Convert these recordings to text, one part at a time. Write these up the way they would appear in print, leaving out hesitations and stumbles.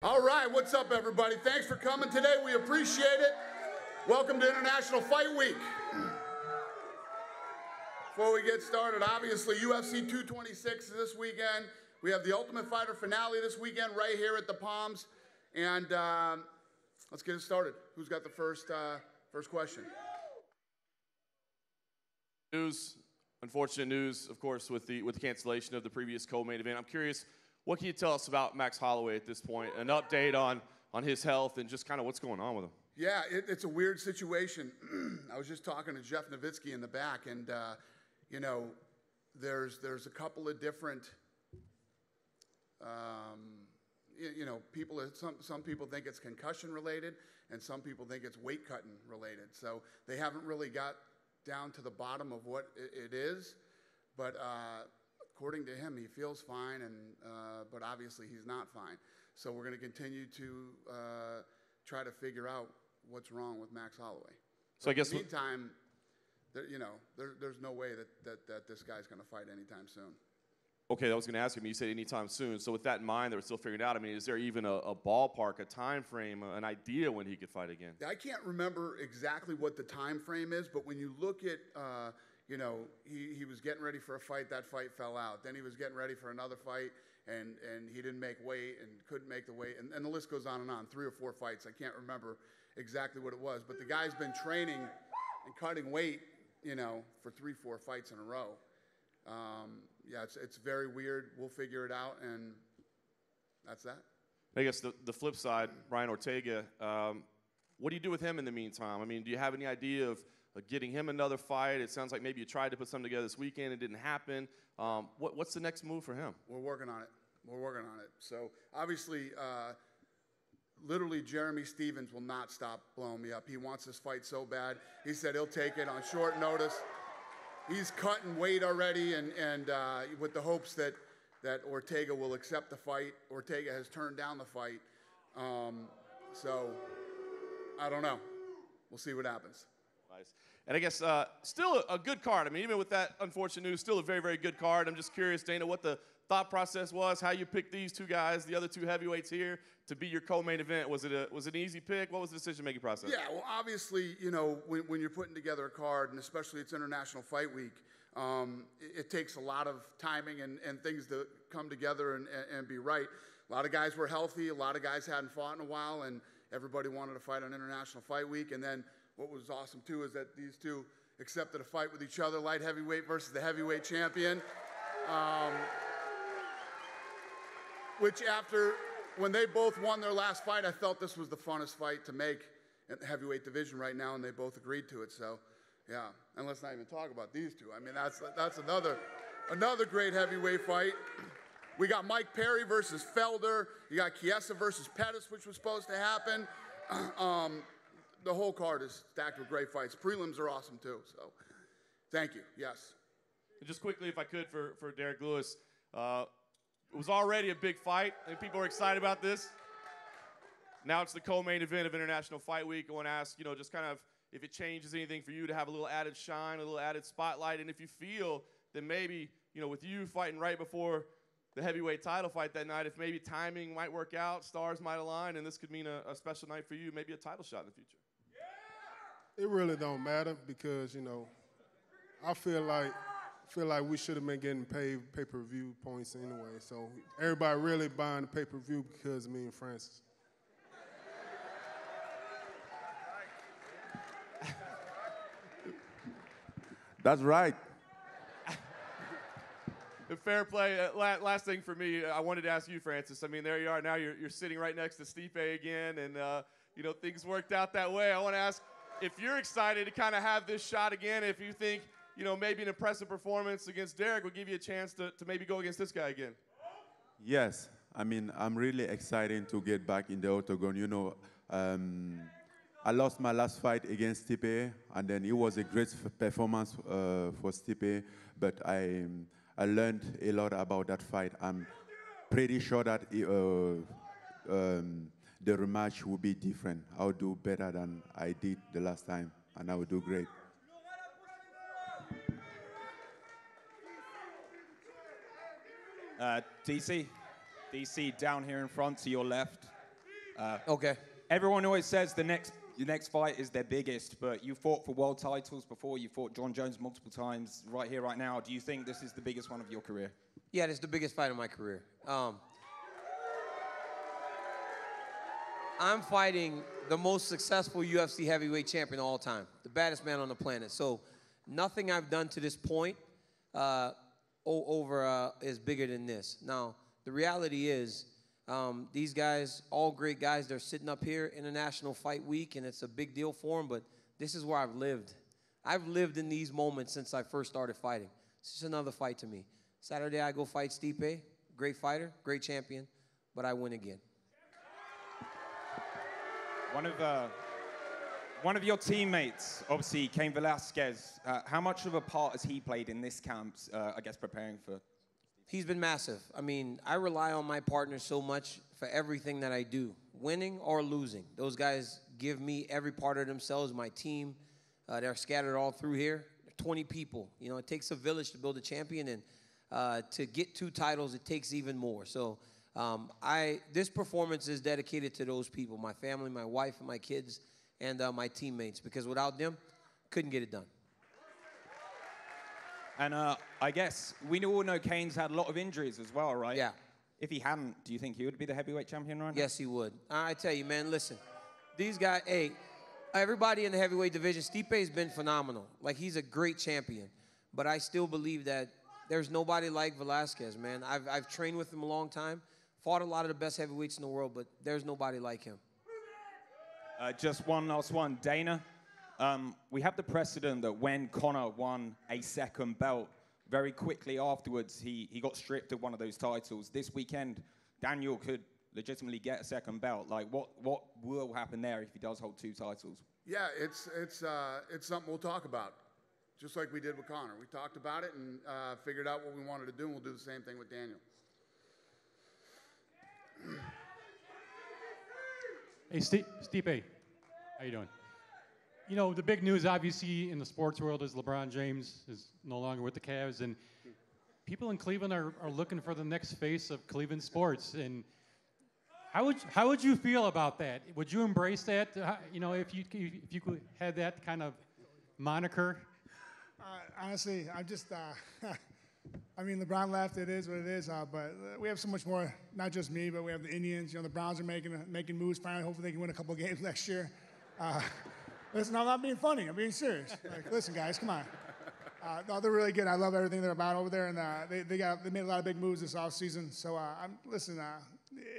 All right, what's up, everybody? Thanks for coming today. We appreciate it. Welcome to International Fight Week. Before we get started, obviously, UFC 226 is this weekend. We have the Ultimate Fighter finale this weekend right here at the Palms. And let's get it started. Who's got the first question? Unfortunate news, of course, with the cancellation of the previous co-main event. I'm curious, what can you tell us about Max Holloway at this point? An update on his health and just kind of what's going on with him. Yeah, it's a weird situation. I was just talking to Jeff Nowitzki in the back, and you know, there's a couple of different, you know, people. Some people think it's concussion related, and some people think it's weight cutting related. So they haven't really got down to the bottom of what it is, but according to him, he feels fine, and but obviously he's not fine. So we're going to continue to try to figure out what's wrong with Max Holloway. So I guess in the meantime, you know, there's no way that this guy's going to fight anytime soon. Okay, I was going to ask him. You said anytime soon. So with that in mind, that we're still figuring it out. I mean, is there even a ballpark, a time frame, an idea when he could fight again? I can't remember exactly what the time frame is, but when you look at you know, he was getting ready for a fight. That fight fell out. Then he was getting ready for another fight, and he didn't make weight and couldn't make the weight. And the list goes on and on. 3 or 4 fights. I can't remember exactly what it was. But the guy's been training and cutting weight, you know, for 3, 4 fights in a row. Yeah, it's very weird. We'll figure it out, and that's that. I guess the flip side, Brian Ortega, what do you do with him in the meantime? I mean, do you have any idea of getting him another fight? It sounds like maybe you tried to put something together this weekend. It didn't happen. What's the next move for him? We're working on it. We're working on it. So obviously, literally, Jeremy Stevens will not stop blowing me up. He wants this fight so bad. He said he'll take it on short notice. He's cutting weight already, and with the hopes that Ortega will accept the fight. Ortega has turned down the fight. So I don't know. We'll see what happens. Nice. And I guess still a good card. I mean, even with that unfortunate news, still a very, very good card. I'm just curious, Dana, what the thought process was, how you picked these two guys, the other 2 heavyweights here, to be your co-main event. Was it an easy pick? What was the decision-making process? Yeah, well, obviously, you know, when you're putting together a card, and especially it's International Fight Week, it takes a lot of timing and things to come together and be right. A lot of guys were healthy. A lot of guys hadn't fought in a while, and everybody wanted to fight on International Fight Week. And then what was awesome, too, is that these two accepted a fight with each other, light heavyweight versus the heavyweight champion. Which when they both won their last fight, I felt this was the funnest fight to make in the heavyweight division right now, and they both agreed to it. So, yeah, and let's not even talk about these two. I mean, that's another great heavyweight fight. We got Mike Perry versus Felder. You got Chiesa versus Pettis, which was supposed to happen. The whole card is stacked with great fights. Prelims are awesome, too. So, thank you. Yes. And just quickly, if I could, for Derek Lewis, it was already a big fight, and people are excited about this. Now it's the co-main event of International Fight Week. I want to ask, you know, just kind of if it changes anything for you to have a little added shine, a little added spotlight, and if you feel that maybe, you know, with you fighting right before the heavyweight title fight that night, if maybe timing might work out, stars might align, and this could mean a special night for you, maybe a title shot in the future. It really don't matter because, you know, I feel like we should have been getting paid pay-per-view points anyway. So everybody really buying the pay-per-view because of me and Francis. That's right. Fair play. Last thing for me, I wanted to ask you, Francis. I mean, there you are now. You're sitting right next to Stipe again, and you know, things worked out that way. I want to ask if you're excited to kind of have this shot again. If you think, you know, maybe an impressive performance against Derek will give you a chance to maybe go against this guy again. Yes, I mean, I'm really excited to get back in the octagon. You know, I lost my last fight against Stipe, and then it was a great performance for Stipe, but I learned a lot about that fight. I'm pretty sure that the rematch will be different. I'll do better than I did the last time, and I will do great. DC down here in front to your left. Okay. Everyone always says your next fight is their biggest, but you fought for world titles before. You fought John Jones multiple times. Right here, right now, do you think this is the biggest one of your career? Yeah, this is the biggest fight of my career. I'm fighting the most successful UFC heavyweight champion of all time, the baddest man on the planet. So nothing I've done to this point is bigger than this. Now, the reality is, these guys, all great guys, they're sitting up here International Fight Week, and it's a big deal for them, but this is where I've lived. I've lived in these moments since I first started fighting. It's just another fight to me. Saturday, I go fight Stipe, great fighter, great champion, but I win again. One of your teammates, obviously, Cain Velasquez. How much of a part has he played in this camp, I guess, preparing for? He's been massive. I mean, I rely on my partners so much for everything that I do, winning or losing. Those guys give me every part of themselves, my team. They're scattered all through here. 20 people. You know, it takes a village to build a champion, and to get 2 titles, it takes even more. So this performance is dedicated to those people, my family, my wife, and my kids, and my teammates, because without them, couldn't get it done. And I guess we all know Cain's had a lot of injuries as well, right? Yeah. If he hadn't, do you think he would be the heavyweight champion right now? Yes, he would. I tell you, man, listen. These guys, hey, everybody in the heavyweight division, Stipe's been phenomenal. Like, he's a great champion. But I still believe that there's nobody like Velasquez, man. I've trained with him a long time, fought a lot of the best heavyweights in the world, but there's nobody like him. Just one last one. Dana, we have the precedent that when Conor won a second belt, very quickly afterwards, he got stripped of one of those titles. This weekend, Daniel could legitimately get a second belt. Like, what will happen there if he does hold 2 titles? Yeah, it's something we'll talk about, just like we did with Conor. We talked about it and figured out what we wanted to do, and we'll do the same thing with Daniel. Hey, Stipe, how you doing? You know, the big news, obviously, in the sports world is LeBron James is no longer with the Cavs, and people in Cleveland are looking for the next face of Cleveland sports. And how would you feel about that? Would you embrace that? You know, if you could have that kind of moniker. Honestly, I'm just. I mean, LeBron left. It is what it is. But we have so much more. Not just me, but we have the Indians. You know, the Browns are making moves. Finally, hopefully they can win a couple of games next year. Listen, I'm not being funny. I'm being serious. Like, listen, guys, come on. No, they're really good. I love everything they're about over there, and they made a lot of big moves this offseason. So listen.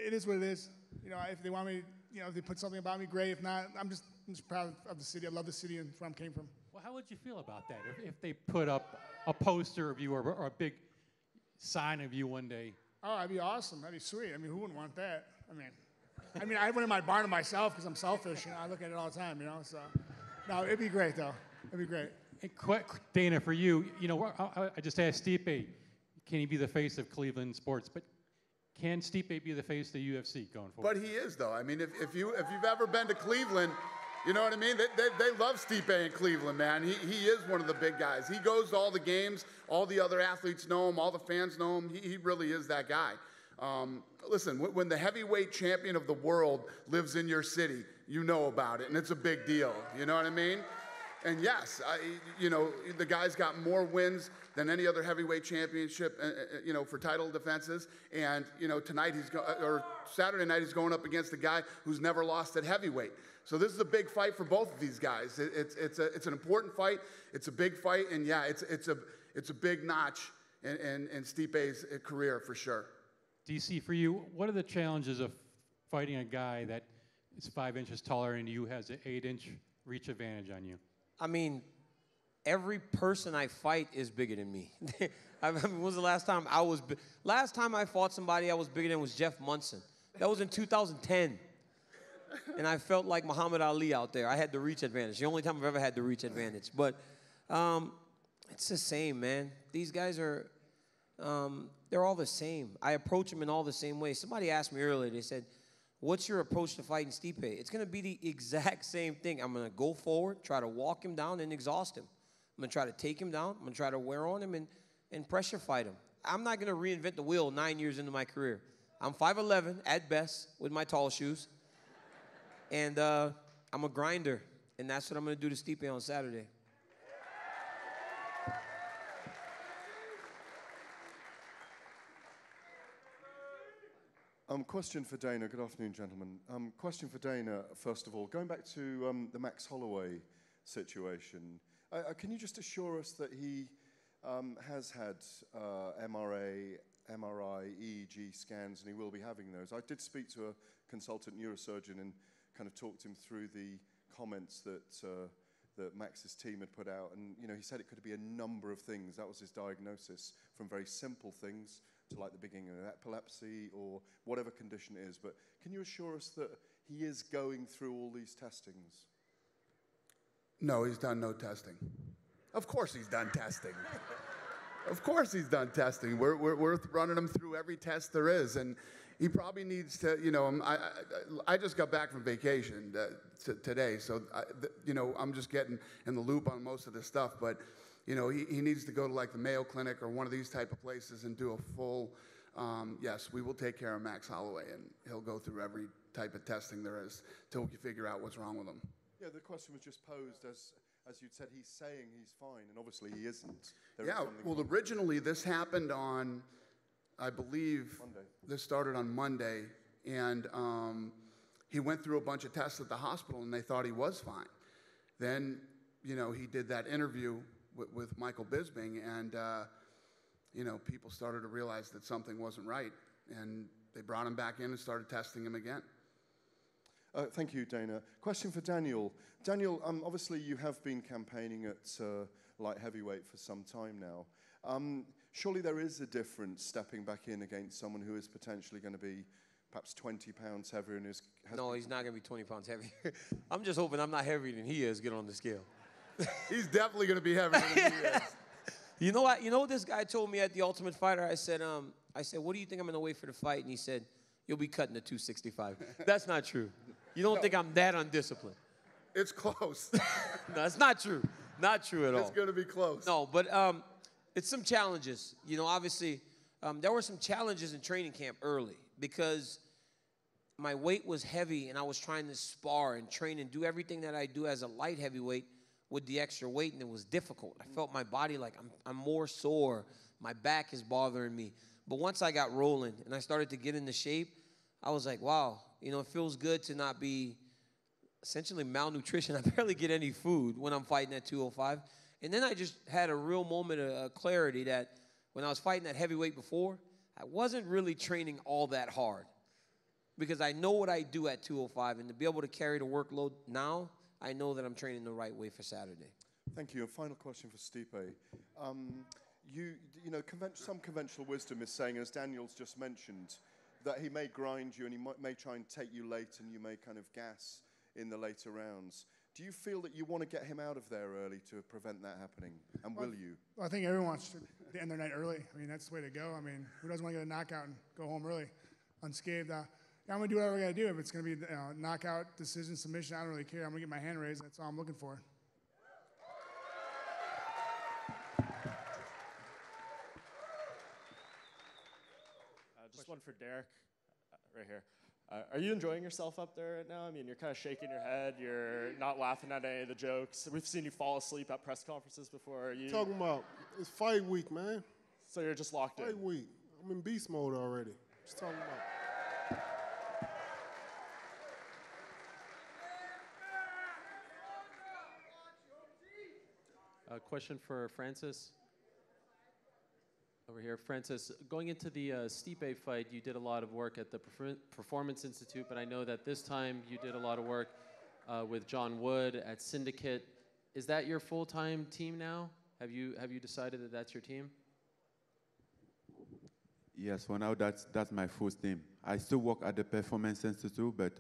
It is what it is. You know, if they want me, you know, if they put something about me, great. If not, I'm just proud of the city. I love the city and where I came from. Well, how would you feel about that if they put up a poster of you or a big sign of you one day? Oh, that'd be awesome. That'd be sweet. I mean, who wouldn't want that? I mean, I went in my barn to myself because I'm selfish. You know, I look at it all the time. You know, so no, it'd be great though. It'd be great. Hey, Dana, for you, you know, I just asked Stipe, can he be the face of Cleveland sports? But can Stipe be the face of the UFC going forward? But he is, though. I mean, if you've ever been to Cleveland, you know what I mean? They love Stipe in Cleveland, man. He is one of the big guys. He goes to all the games. All the other athletes know him. All the fans know him. He really is that guy. Listen, when the heavyweight champion of the world lives in your city, you know about it, and it's a big deal. You know what I mean? And yes, you know, the guy's got more wins than any other heavyweight championship, you know, for title defenses. And, you know, Saturday night he's going up against a guy who's never lost at heavyweight. So this is a big fight for both of these guys. It's an important fight. It's a big fight, and yeah, it's a big notch in Stipe's career for sure. DC, for you, what are the challenges of fighting a guy that is 5 inches taller and you has an 8-inch reach advantage on you? I mean, every person I fight is bigger than me. I mean, when was the last time I was last time I fought somebody I was bigger than was Jeff Munson. That was in 2010. And I felt like Muhammad Ali out there. I had the reach advantage. The only time I've ever had the reach advantage. But it's the same, man. These guys are, they're all the same. I approach them in all the same ways. Somebody asked me earlier, they said, what's your approach to fighting Stipe? It's going to be the exact same thing. I'm going to go forward, try to walk him down and exhaust him. I'm going to try to take him down. I'm going to try to wear on him and pressure fight him. I'm not going to reinvent the wheel 9 years into my career. I'm 5'11" at best with my tall shoes. And I'm a grinder, and that's what I'm going to do to Stipe on Saturday. Question for Dana. Good afternoon, gentlemen. Question for Dana, first of all. Going back to the Max Holloway situation, can you just assure us that he has had MRI, EEG scans, and he will be having those? I did speak to a consultant neurosurgeon and kind of talked him through the comments that that Max's team had put out, and he said it could be a number of things. That was his diagnosis, from very simple things to like the beginning of epilepsy or whatever condition it is. But can you assure us that he is going through all these testings? No, he's done no testing. Of course he's done testing. Of course he's done testing. We're running him through every test there is, and he probably needs to, I just got back from vacation today, so, I'm just getting in the loop on most of this stuff, but, he needs to go to like the Mayo Clinic or one of these type of places and do a full, yes, we will take care of Max Holloway, and he'll go through every type of testing there is till we figure out what's wrong with him. Yeah, the question was just posed as you'd said, he's saying he's fine, and obviously he isn't. Well, originally this happened on, I believe, Monday. This started on Monday, and he went through a bunch of tests at the hospital, and they thought he was fine. Then, he did that interview with Michael Bisping, and, people started to realize that something wasn't right, and they brought him back in and started testing him again. Thank you, Dana. Question for Daniel. Daniel, obviously you have been campaigning at light heavyweight for some time now. Surely there is a difference stepping back in against someone who is potentially going to be perhaps 20 pounds heavier and is... No, he's not going to be 20 pounds heavier. I'm just hoping I'm not heavier than he is, get on the scale. He's definitely going to be heavier than he is. You know what this guy told me at the Ultimate Fighter? I said, what do you think I'm going to weigh for the fight? And he said, you'll be cutting to 265. That's not true. You don't think I'm that undisciplined? It's close. No, it's not true. Not true at all. It's going to be close. No, but it's some challenges. Obviously, there were some challenges in training camp early because my weight was heavy and I was trying to spar and train and do everything that I do as a light heavyweight with the extra weight, and it was difficult. I felt my body like I'm more sore. My back is bothering me. But once I got rolling and I started to get into shape, I was like, wow, it feels good to not be essentially malnutrition. I barely get any food when I'm fighting at 205. And then I just had a real moment of clarity that when I was fighting at heavyweight before, I wasn't really training all that hard because I know what I do at 205, and to be able to carry the workload now, I know that I'm training the right way for Saturday. Thank you. A final question for Stipe. Some conventional wisdom is saying, as Daniel's just mentioned, that he may grind you and he may try and take you late and you may kind of gas in the later rounds. Do you feel that you want to get him out of there early to prevent that happening? And will you? Well, I think everyone wants to end their night early. That's the way to go. Who doesn't want to get a knockout and go home early unscathed? I'm going to do whatever I got to do. If it's going to be knockout, decision, submission, I don't really care. I'm going to get my hand raised. That's all I'm looking for. Just one for Derek, right here. Are you enjoying yourself up there right now? You're kind of shaking your head. You're not laughing at any of the jokes. We've seen you fall asleep at press conferences before. Are you talking about? It's fight week, man. So you're just locked in? Fight week. I'm in beast mode already. Just talking about. A question for Francis. Over here, Francis, going into the Stipe fight, you did a lot of work at the Performance Institute, but I know that this time you did a lot of work with John Wood at Syndicate. Is that your full-time team now? Have you decided that that's your team? Yes, for now that's my full team. I still work at the Performance Institute, but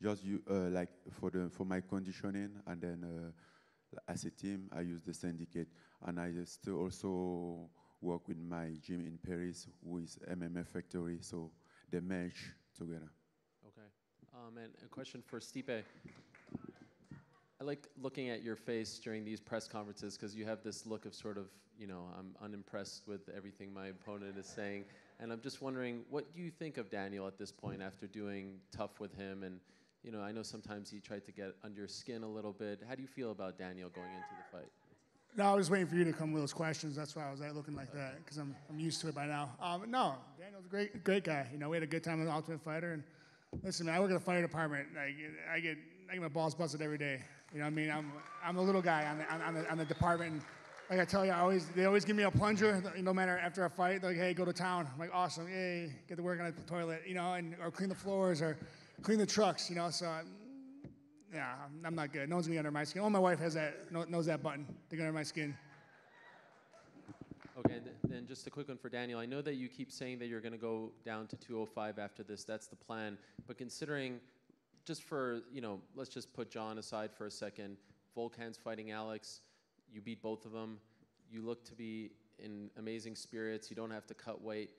just like for my conditioning, and then as a team, I use the Syndicate, and I still also work with my gym in Paris with MMA Factory, so they merge together. Okay. And a question for Stipe. I like looking at your face during these press conferences because you have this look of sort of, I'm unimpressed with everything my opponent is saying. And I'm just wondering, what do you think of Daniel at this point after doing tough with him and, You know, I know sometimes he tried to get under your skin a little bit. How do you feel about Daniel going into the fight? No, I was waiting for you to come with those questions. That's why I was looking like that, because I'm used to it by now. No, Daniel's a great guy. You know, we had a good time with the Ultimate Fighter. And listen, man, I work in the fire department. I get my balls busted every day. You know what I mean? I'm a little guy on the department. And like I tell you, they always give me a plunger, no matter after a fight. They're like, hey, go to town. I'm like, awesome, yay, get to work on the toilet, you know, or clean the floors or clean the trucks, you know. So, yeah, I'm not good. No one's gonna get under my skin. Oh, my wife knows that button to get under my skin. Okay, then just a quick one for Daniel. I know that you keep saying that you're going to go down to 205 after this. That's the plan. But considering, just for, you know, let's just put John aside for a second. Volkan's fighting Alex. You beat both of them. You look to be in amazing spirits. You don't have to cut weight.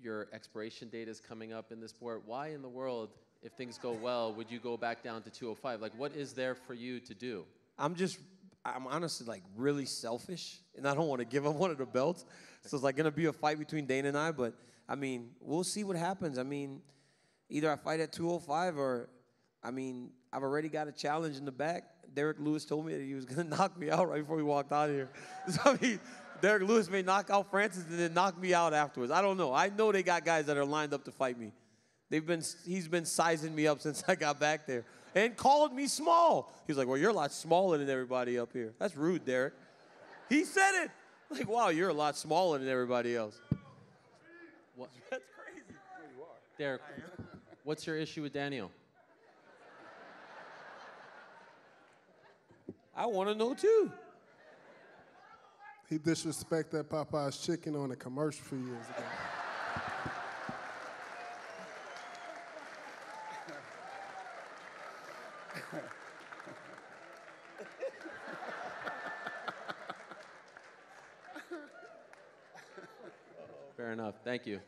Your expiration date is coming up in this sport. Why in the world, if things go well, would you go back down to 205? Like, what is there for you to do? I'm honestly like really selfish, and I don't want to give up one of the belts. So it's like going to be a fight between Dana and I, but I mean, we'll see what happens. I mean, either I fight at 205 or, I mean, I've already got a challenge in the back. Derek Lewis told me that he was going to knock me out right before we walked out of here. So, I mean, Derek Lewis may knock out Francis and then knock me out afterwards. I don't know. I know they got guys that are lined up to fight me. He's been sizing me up since I got back there and called me small. He's like, well, you're a lot smaller than everybody up here. That's rude, Derek. He said it. Like, wow, you're a lot smaller than everybody else. What? That's crazy. You are. Derek, what's your issue with Daniel? I want to know, too. He disrespected Popeye's chicken on a commercial a few years ago. Fair enough. Thank you.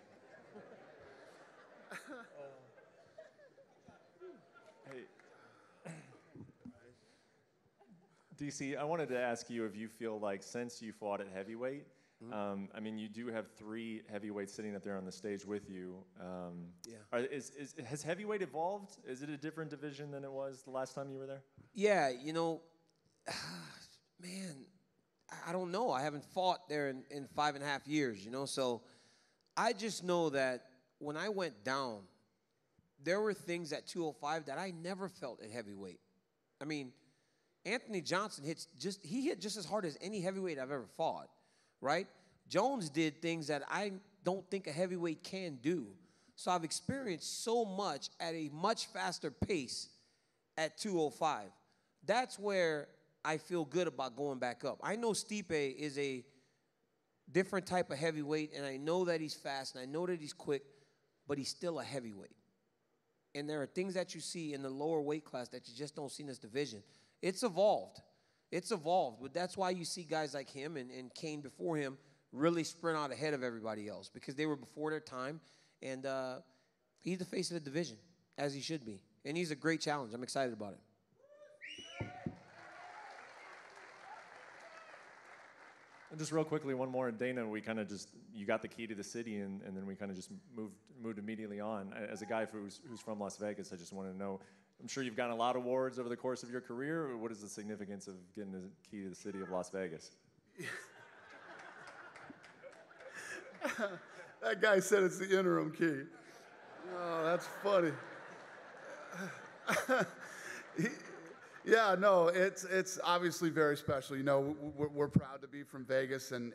Hey, DC, I wanted to ask you if you feel like since you fought at heavyweight, I mean, you do have 3 heavyweights sitting up there on the stage with you. Yeah. Has heavyweight evolved? Is it a different division than it was the last time you were there? Yeah, you know, man, I don't know. I haven't fought there in 5.5 years, you know, so I just know that when I went down, there were things at 205 that I never felt at heavyweight. I mean, Anthony Johnson hit just as hard as any heavyweight I've ever fought, right? Jones did things that I don't think a heavyweight can do. So I've experienced so much at a much faster pace at 205. That's where I feel good about going back up. I know Stipe is a different type of heavyweight, and I know that he's fast, and I know that he's quick, but he's still a heavyweight. And there are things that you see in the lower weight class that you just don't see in this division. It's evolved. It's evolved, but that's why you see guys like him and Kane before him really sprint out ahead of everybody else because they were before their time, and he's the face of the division, as he should be. And he's a great challenge. I'm excited about it. And just real quickly, one more. Dana, we kind of you got the key to the city, and then we kind of just moved immediately on. As a guy who's from Las Vegas, I just want to know, I'm sure you've gotten a lot of awards over the course of your career. What is the significance of getting the key to the city of Las Vegas? That guy said it's the interim key. Oh, that's funny. Yeah, no, it's obviously very special. You know, we're proud to be from Vegas, and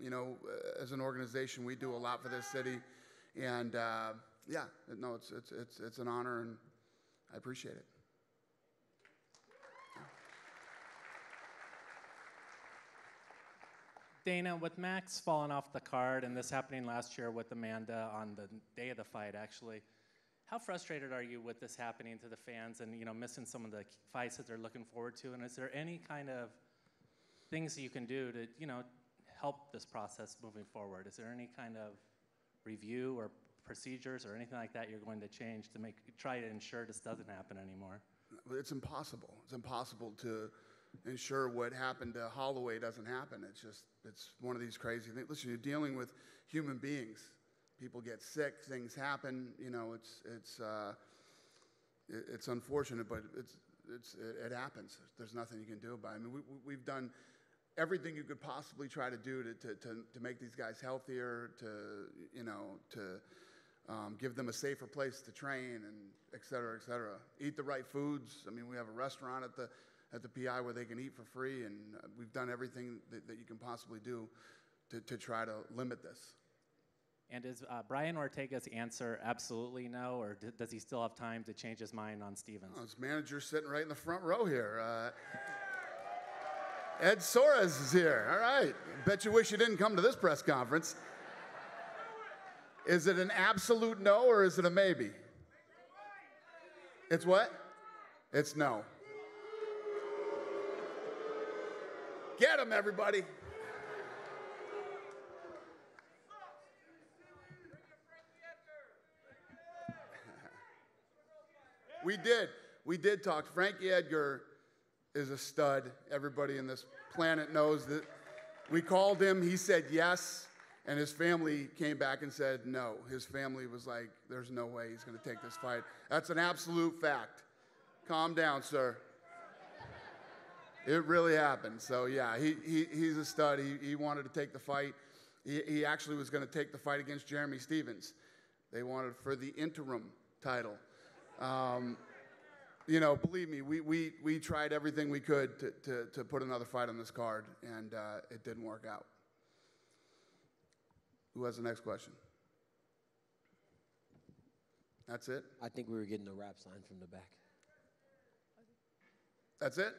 you know, as an organization, we do a lot for this city, and yeah, no, it's an honor, and I appreciate it. Dana, with Max falling off the card and this happening last year with Amanda on the day of the fight, actually, how frustrated are you with this happening to the fans and, you know, missing some of the fights that they're looking forward to? And is there any kind of things that you can do to, you know, help this process moving forward? Is there any kind of review or procedures or anything like that you're going to change to try to ensure this doesn't happen anymore? It's impossible. It's impossible to ensure what happened to Holloway doesn't happen. It's one of these crazy things. Listen, you're dealing with human beings. People get sick, things happen. You know, it's unfortunate, but it happens. There's nothing you can do about it. I mean, we've done everything you could possibly try to do to make these guys healthier, to give them a safer place to train, and et cetera, et cetera. Eat the right foods. I mean, we have a restaurant at the PI where they can eat for free, and we've done everything that you can possibly do to try to limit this. And is Brian Ortega's answer absolutely no, or does he still have time to change his mind on Stevens? Oh, his manager's sitting right in the front row here. Ed Soares is here. All right. Bet you wish you didn't come to this press conference. Is it an absolute no, or is it a maybe? It's what? It's no. Get him, everybody. We did talk. Frankie Edgar is a stud. Everybody in this planet knows that. We called him. He said yes, and his family came back and said no. His family was like, there's no way he's going to take this fight. That's an absolute fact. Calm down, sir. It really happened. So, yeah, he's a stud. He wanted to take the fight. He actually was going to take the fight against Jeremy Stevens. They wanted for the interim title. You know, believe me, we tried everything we could to put another fight on this card, and it didn't work out. Who has the next question? That's it? I think we were getting a rap sign from the back. That's it?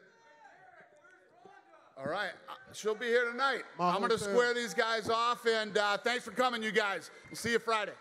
All right. She'll be here tonight. I'm going to square these guys off, and thanks for coming, you guys. We'll see you Friday.